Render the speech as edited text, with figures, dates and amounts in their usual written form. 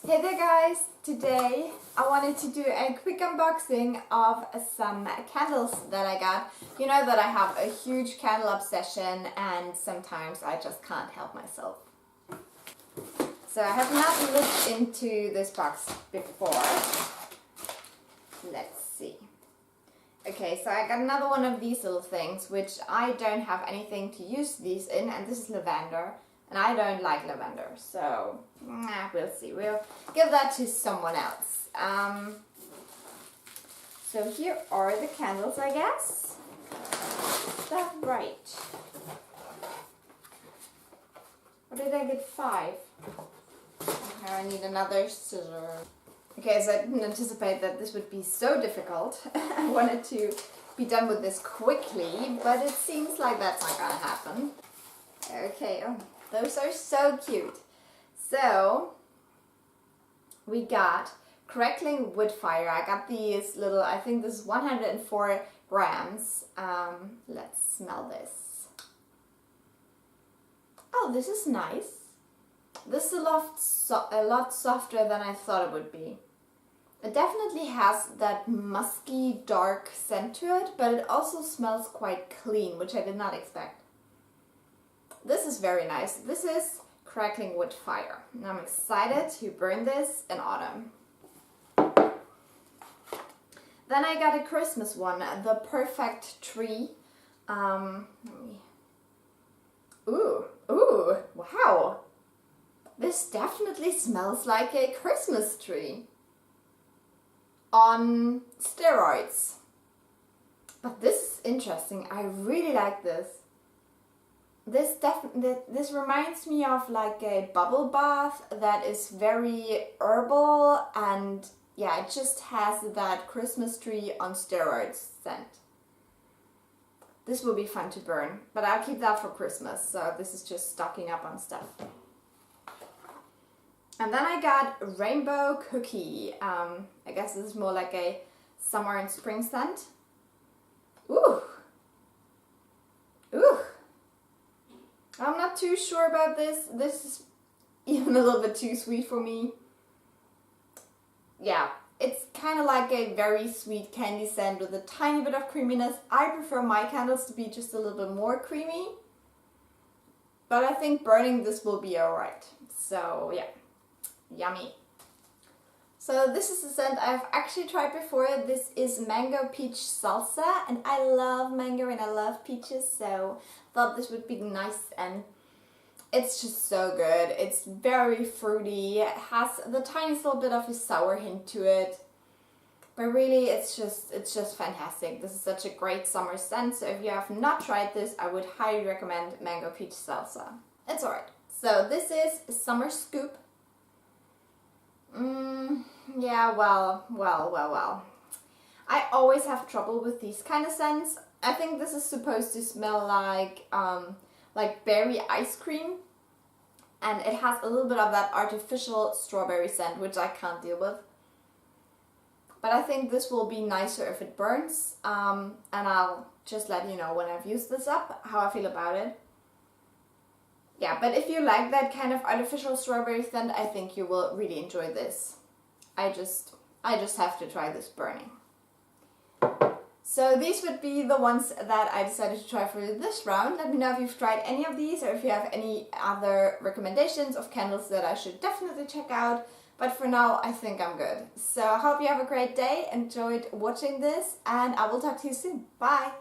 Hey there guys! Today I wanted to do a quick unboxing of some candles that I got. You know that I have a huge candle obsession and sometimes I just can't help myself. So I have not looked into this box before. Let's see. Okay, so I got another one of these little things which I don't have anything to use these in, and this is lavender. And I don't like lavender, so we'll see. We'll give that to someone else. So here are the candles, I guess. Is that right? Or did I get 5? Okay, I need another scissor. Okay, so I didn't anticipate that this would be so difficult. I wanted to be done with this quickly, but it seems like that's not gonna happen. Okay, oh. Those are so cute. So, we got crackling wood fire. I got these little, I think this is 104 grams. Let's smell this. Oh, this is nice. This is a lot softer than I thought it would be. It definitely has that musky, dark scent to it, but it also smells quite clean, which I did not expect. This is very nice. This is crackling wood fire. And I'm excited to burn this in autumn. Then I got a Christmas one, the perfect tree. Ooh, wow. This definitely smells like a Christmas tree. On steroids. But this is interesting. I really like this. This reminds me of like a bubble bath that is very herbal, and yeah, it just has that Christmas tree on steroids scent. This will be fun to burn, but I'll keep that for Christmas, so this is just stocking up on stuff. And then I got rainbow cookie. I guess this is more like a summer and spring scent. Ooh. I'm not too sure about this. This is even a little bit too sweet for me. Yeah, it's kind of like a very sweet candy scent with a tiny bit of creaminess. I prefer my candles to be just a little bit more creamy. But I think burning this will be alright. So yeah, yummy. So this is a scent I've actually tried before. This is mango peach salsa, and I love mango and I love peaches, so thought this would be nice, and it's just so good. It's very fruity. It has the tiniest little bit of a sour hint to it, but really it's just fantastic. This is such a great summer scent, so if you have not tried this, I would highly recommend mango peach salsa. It's alright. So this is Summer Scoop. Yeah, well. I always have trouble with these kind of scents. I think this is supposed to smell like berry ice cream, and it has a little bit of that artificial strawberry scent, which I can't deal with. But I think this will be nicer if it burns, and I'll just let you know when I've used this up how I feel about it. Yeah, but if you like that kind of artificial strawberry scent, I think you will really enjoy this. I just have to try this burning. So these would be the ones that I decided to try for this round. Let me know if you've tried any of these or if you have any other recommendations of candles that I should definitely check out. But for now, I think I'm good. So I hope you have a great day, enjoyed watching this, and I will talk to you soon. Bye!